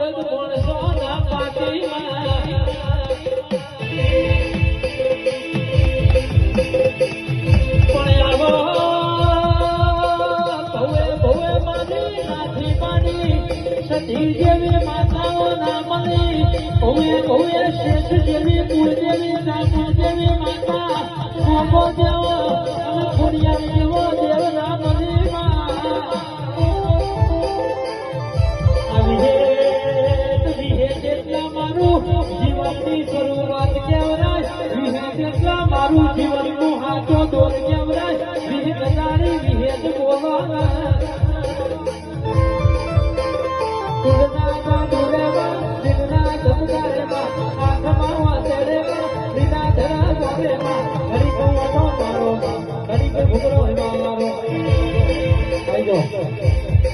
બળદ માણસોના પાટીમાં પણ આવો ભવે ભવે મારી નાથી પાડી સતી જેવી માતાઓ ના મળી ભવે ભવે શેષ જેવી કુળદેવી સાપુર જેવી માતા મોકો દેવો અને ખોડિયાર જેવો દેવ ના મળી જીવનની શરૂઆત કેવરાય વિહેત એટલા મારું જીવનનું હાથો દોર કેવરાય વિહેત તારી વિહેત બોલવાના તુલના દુરેવા દિલના ધમદારેમાં આંખમાં વાતરેમાં લીલા ધરા ગોરેમાં ઘડી ગવાનો મારો ઘડી ઘૂમરો મારો આઈ ગયો